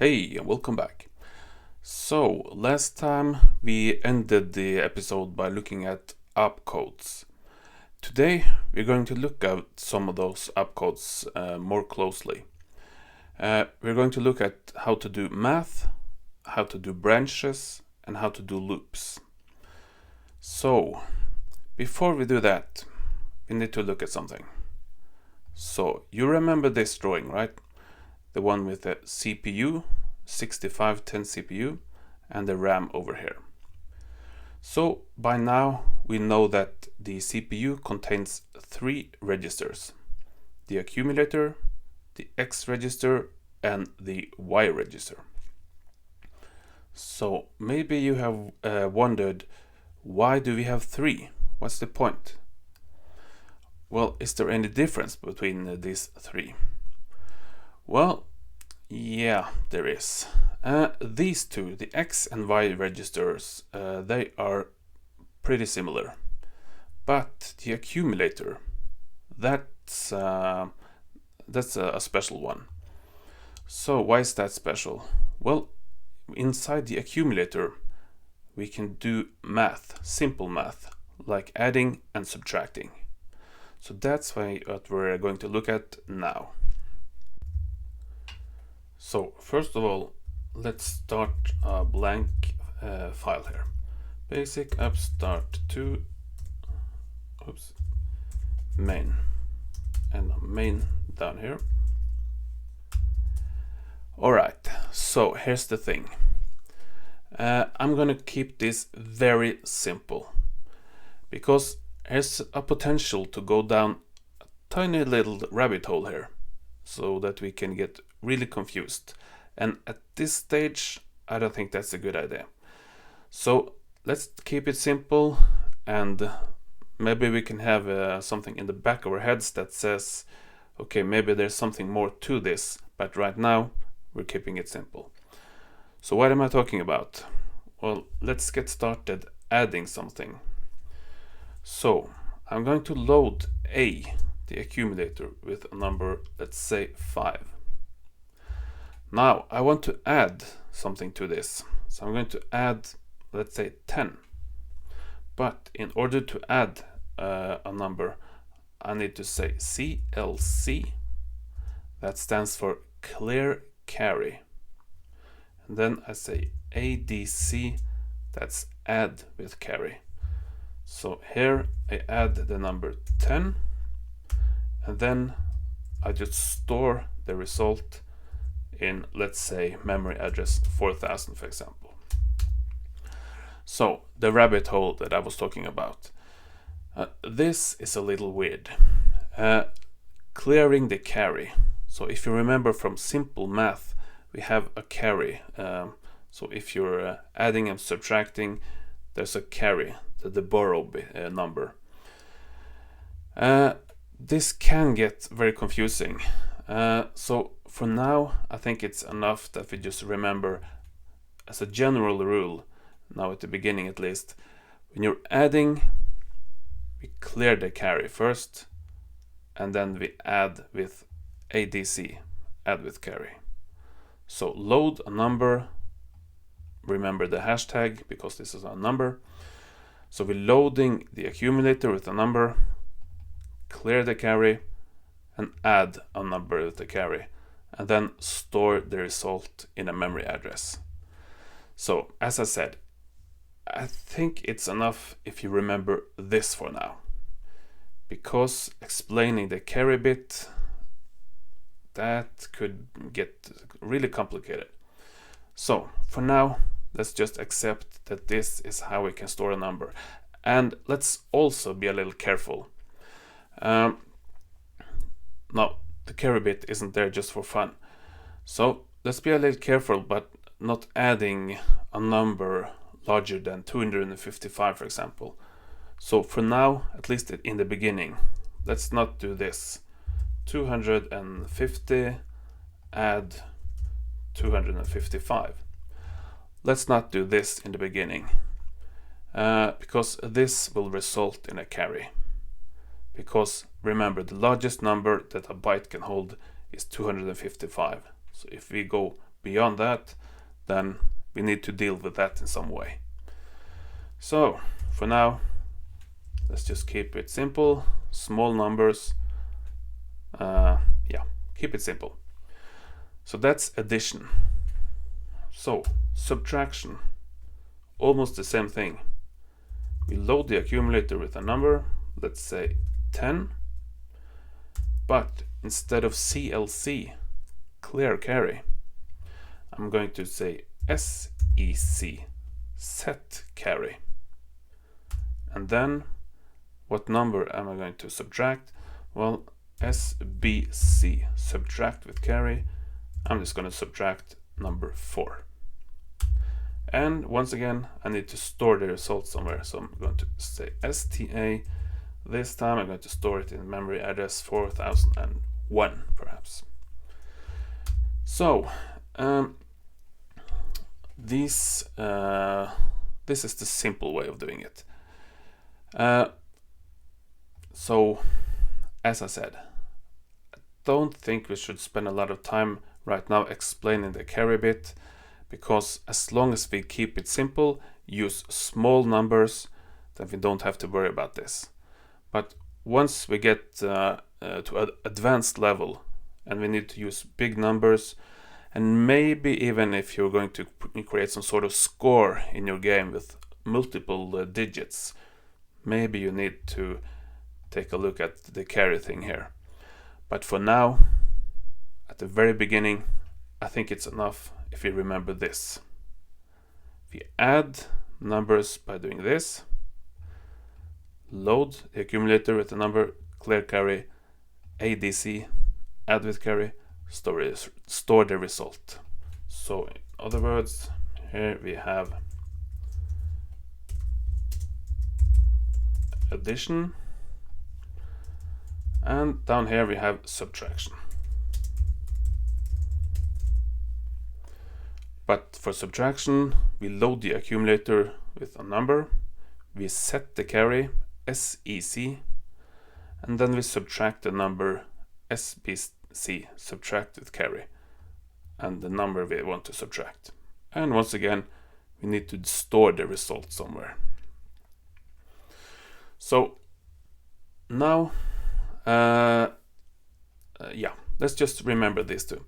Hey, and welcome back. So, last time we ended the episode by looking at opcodes. Today we're going to look at some of those opcodes more closely. We're going to look at how to do math, how to do branches, and how to do loops. So, before we do that, we need to look at something. So, you remember this drawing, right? The one with the CPU, 6510 CPU, and the RAM over here. So by now we know that the CPU contains three registers: the accumulator, the X register, and the Y register. So maybe you have wondered, why do we have three? What's the point? Well, is there any difference between these three? Well, yeah, there is. These two, the X and Y registers, they are pretty similar. But the accumulator, that's a special one. So why is that special? Well, inside the accumulator, we can do math, simple math, like adding and subtracting. So that's what we're going to look at now. So first of all, let's start a blank file here. Basic upstart to main, and main down here. Alright, so here's the thing. I'm gonna keep this very simple because there's a potential to go down a tiny little rabbit hole here, so that we can get really confused. And at this stage, I don't think that's a good idea. So let's keep it simple, and maybe we can have something in the back of our heads that says, okay, maybe there's something more to this, but right now we're keeping it simple. So what am I talking about? Well, let's get started adding something. So I'm going to load A, the accumulator, with a number, let's say 5. Now I want to add something to this, so I'm going to add, let's say 10. But in order to add a number, I need to say CLC, that stands for clear carry, and then I say ADC, that's add with carry. So here I add the number 10, and then I just store the result in, let's say, memory address 4000, for example. So the rabbit hole that I was talking about, this is a little weird. Clearing the carry. So if you remember from simple math, we have a carry. So if you're adding and subtracting, there's a carry, the borrow number. This can get very confusing. So for now, I think it's enough that we just remember, as a general rule, now at the beginning at least, when you're adding, we clear the carry first, and then we add with ADC, add with carry. So load a number, remember the hashtag because this is a number. So we're loading the accumulator with a number, clear the carry, and add a number with the carry, and then store the result in a memory address. So as I said, I think it's enough if you remember this for now, because explaining the carry bit, that could get really complicated. So for now, let's just accept that this is how we can store a number. And let's also be a little careful. Now, the carry bit isn't there just for fun. So let's be a little careful, but not adding a number larger than 255, for example. So for now, at least in the beginning, let's not do this. 250 add 255. Let's not do this in the beginning, because this will result in a carry. Because remember, the largest number that a byte can hold is 255. So if we go beyond that, then we need to deal with that in some way. So for now, let's just keep it simple, small numbers. Yeah, keep it simple. So that's addition. So subtraction, almost the same thing. We load the accumulator with a number, let's say 10, but instead of CLC, clear carry, I'm going to say SEC, set carry. And then what number am I going to subtract? Well, SBC, subtract with carry. I'm just going to subtract number 4. And once again, I need to store the result somewhere. So I'm going to say STA. This time I'm going to store it in memory address 4001, perhaps. So this is the simple way of doing it. So as I said, I don't think we should spend a lot of time right now explaining the carry bit, because as long as we keep it simple, use small numbers, then we don't have to worry about this. But once we get to an advanced level and we need to use big numbers, and maybe even if you're going to create some sort of score in your game with multiple digits, maybe you need to take a look at the carry thing here. But for now, at the very beginning, I think it's enough if you remember this. We add numbers by doing this, load the accumulator with the number, clear carry, ADC, add with carry, store the result. So in other words, here we have addition, and down here we have subtraction. But for subtraction, we load the accumulator with a number, we set the carry, SEC, and then we subtract the number SBC, subtract with carry, and the number we want to subtract. And once again, we need to store the result somewhere. So now, let's just remember these two.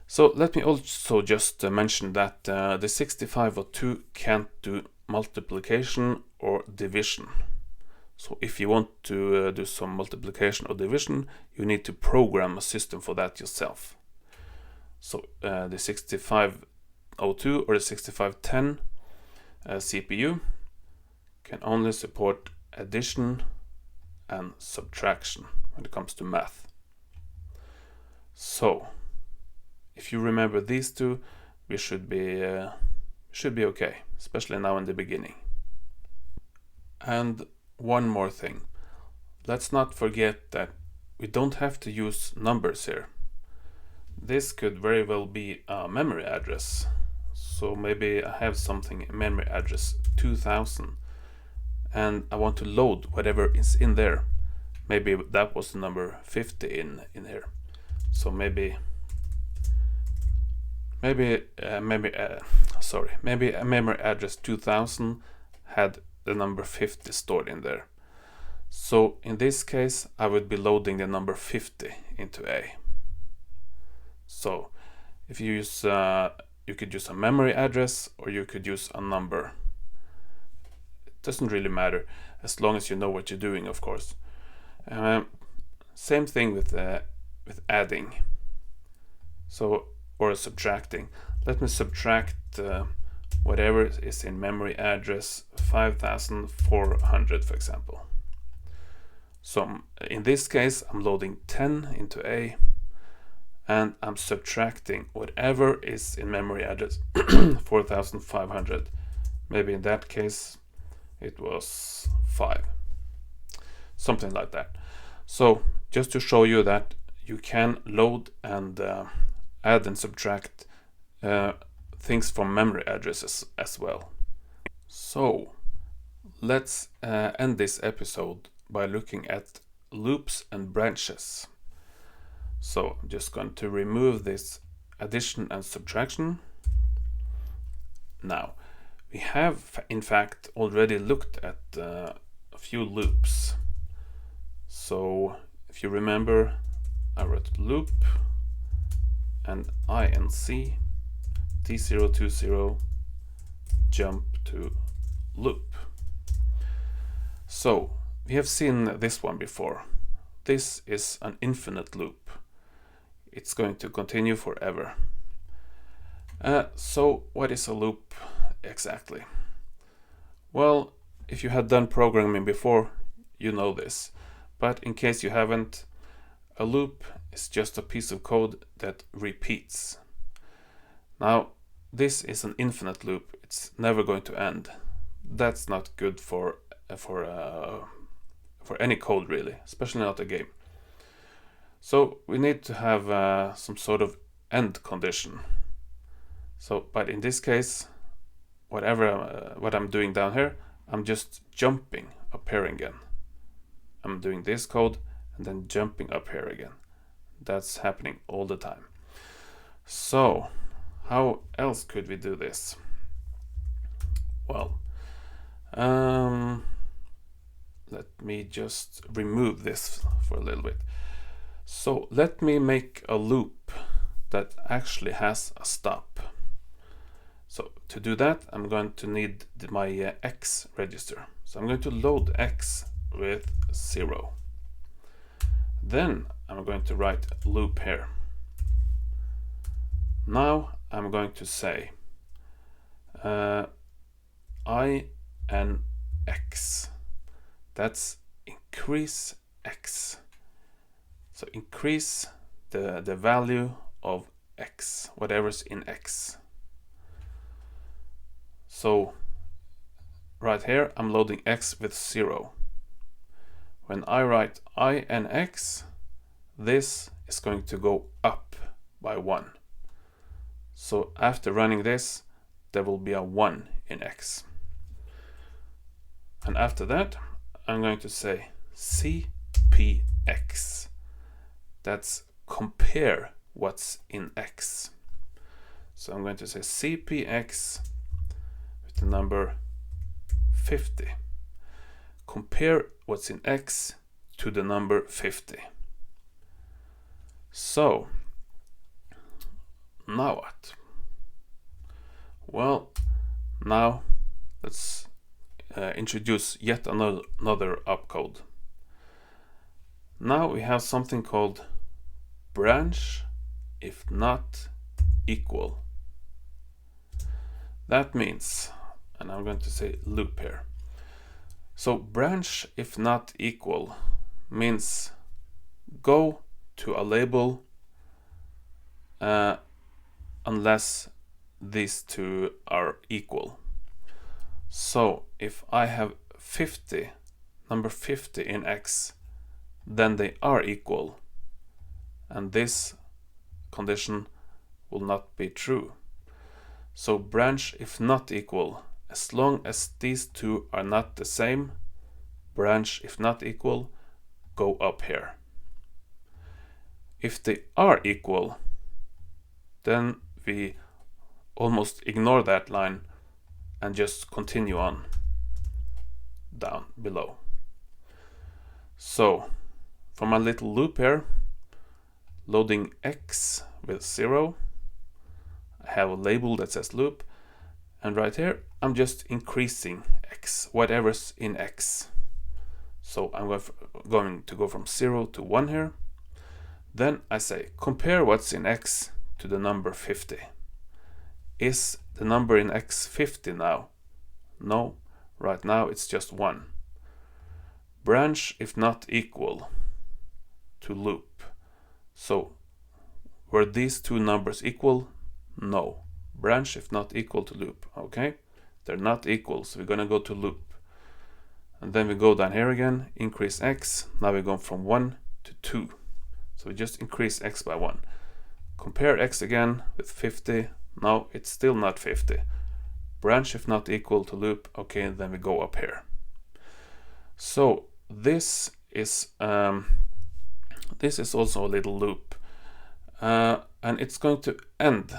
So let me also just mention that the 6502 can't do multiplication or division. So if you want to do some multiplication or division, you need to program a system for that yourself. So the 6502 or the 6510 CPU can only support addition and subtraction when it comes to math. So if you remember these two, we should be okay, especially now in the beginning. And one more thing, let's not forget that we don't have to use numbers here. This could very well be a memory address. So maybe I have something in memory address 2000 and I want to load whatever is in there. Maybe that was the number 50 in here. So maybe a memory address 2000 had the number 50 stored in there. So in this case, I would be loading the number 50 into A. So if you use, you could use a memory address or you could use a number. It doesn't really matter as long as you know what you're doing, of course. Same thing with adding. So or subtracting. Let me subtract whatever is in memory address 5400, for example. So in this case, I'm loading 10 into A and I'm subtracting whatever is in memory address 4500. Maybe in that case it was 5. Something like that. So just to show you that you can load and add and subtract things from memory addresses as well. So let's end this episode by looking at loops and branches. So I'm just going to remove this addition and subtraction. Now, we have in fact already looked at a few loops. So if you remember, I wrote loop and INC T020 jump to loop. So we have seen this one before. This is an infinite loop. It's going to continue forever. So what is a loop exactly? Well, if you had done programming before, you know this. But in case you haven't, a loop is just a piece of code that repeats. Now, this is an infinite loop. It's never going to end. That's not good for any code really, especially not a game. So we need to have some sort of end condition. So, but in this case, what I'm doing down here, I'm just jumping up here again. I'm doing this code and then jumping up here again. That's happening all the time. So, how else could we do this? Well, let me just remove this for a little bit. So let me make a loop that actually has a stop. So to do that, I'm going to need my X register. So I'm going to load X with 0. Then I'm going to write loop here. Now I'm going to say INX. That's increase X. So increase the value of X, whatever's in X. So right here I'm loading X with 0. When I write INX, this is going to go up by 1. So after running this, there will be a 1 in X. And after that, I'm going to say CPX. That's compare what's in X. So I'm going to say CPX with the number 50. Compare what's in X to the number 50. So, now what? Well, now let's introduce yet another opcode. Now we have something called branch if not equal. That means, and I'm going to say loop here. So branch if not equal means go to a label unless these two are equal. So if I have 50, number 50 in X, then they are equal, and this condition will not be true. So branch if not equal, as long as these two are not the same, branch if not equal, go up here. If they are equal, then we almost ignore that line and just continue on down below. So for my little loop here, loading X with 0, I have a label that says loop, and right here I'm just increasing X, whatever's in X. So I'm going to go from 0 to 1 here. Then I say compare what's in X to the number 50. Is the number in X 50 now? No, right now it's just 1. Branch if not equal to loop. So were these two numbers equal? No. Branch if not equal to loop. Okay, they're not equal, so we're gonna go to loop. And then we go down here again, increase X. Now we're going from 1 to 2. So we just increase X by 1. Compare X again with 50. No, it's still not 50. Branch if not equal to loop. Okay, then we go up here. So this is also a little loop. And and it's going to end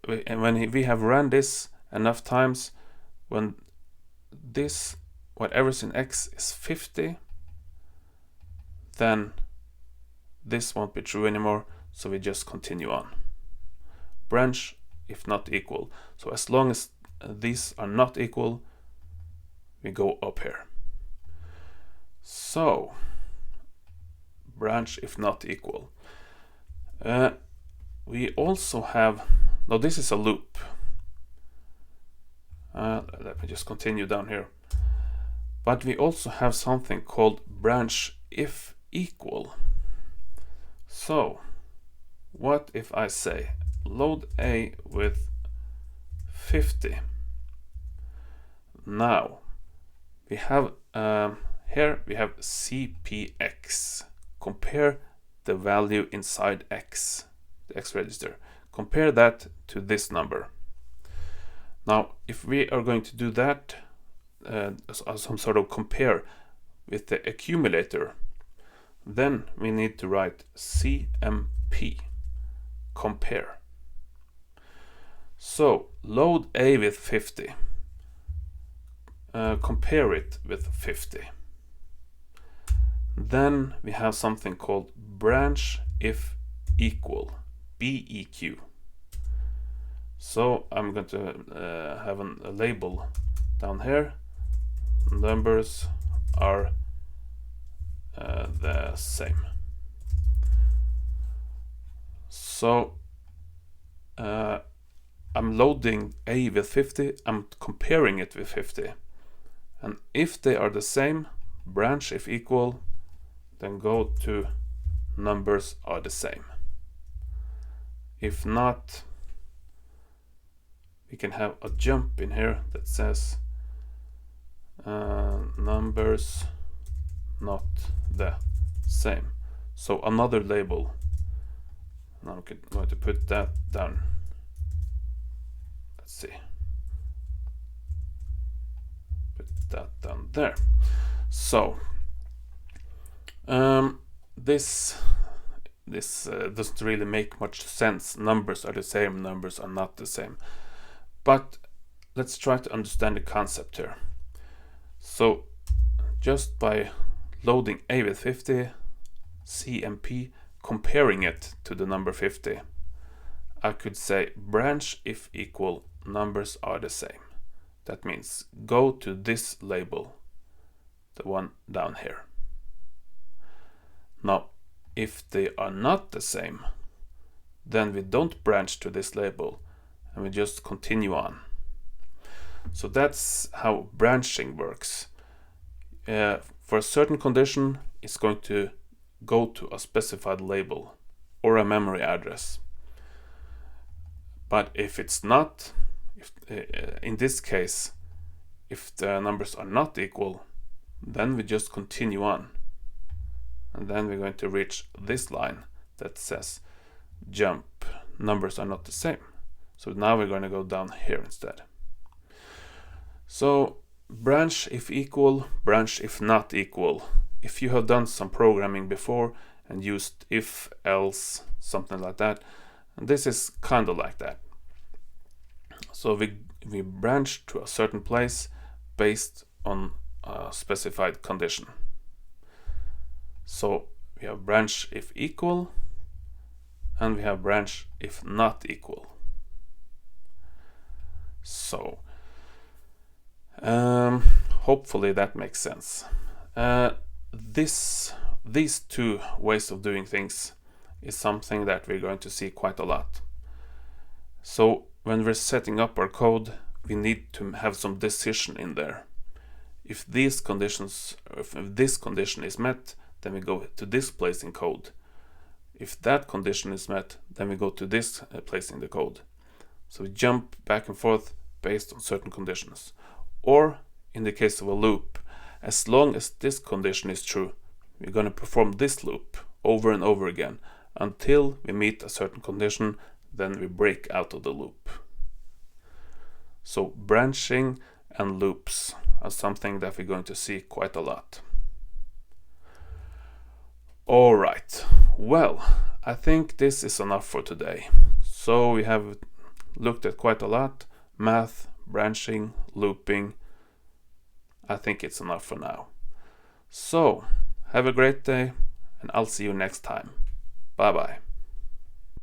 when we have run this enough times. When this, whatever's in x, is 50, then this won't be true anymore, so we just continue on. Branch if not equal. So as long as these are not equal, we go up here. So branch if not equal. We also have, now this is a loop. Let me just continue down here. But we also have something called branch if equal. So what if I say load A with 50? Now we have here we have CPX. Compare the value inside X, the X register. Compare that to this number. Now if we are going to do that some sort of compare with the accumulator, then we need to write CMP, compare. So load A with 50, compare it with 50. Then we have something called branch if equal, BEQ. So I'm going to have a label down here. Numbers are the same. So I'm loading A with 50, I'm comparing it with 50. And if they are the same, branch if equal, then go to numbers are the same. If not, we can have a jump in here that says numbers not the same. So another label. Now I'm going to put that down. Let's see. Put that down there. So this doesn't really make much sense. Numbers are the same, numbers are not the same. But let's try to understand the concept here. So just by loading A with 50, CMP, comparing it to the number 50, I could say branch if equal, numbers are the same. That means go to this label, the one down here. Now if they are not the same, then we don't branch to this label and we just continue on. So that's how branching works. For a certain condition, it's going to go to a specified label or a memory address. But if it's not, in this case, if the numbers are not equal, then we just continue on. And then we're going to reach this line that says jump, numbers are not the same. So now we're going to go down here instead. So branch if equal, branch if not equal. If you have done some programming before and used if, else, something like that, and this is kind of like that. So we branch to a certain place based on a specified condition. So we have branch if equal and we have branch if not equal. So hopefully that makes sense. These two ways of doing things is something that we're going to see quite a lot. So when we're setting up our code, we need to have some decision in there. If these conditions, if this condition is met, then we go to this place in code. If that condition is met, then we go to this place in the code. So we jump back and forth based on certain conditions. Or in the case of a loop, as long as this condition is true, we're going to perform this loop over and over again until we meet a certain condition, then we break out of the loop. So branching and loops are something that we're going to see quite a lot. Alright, well, I think this is enough for today. So we have looked at quite a lot: math, branching, looping. I think it's enough for now. So, have a great day, and I'll see you next time. Bye bye.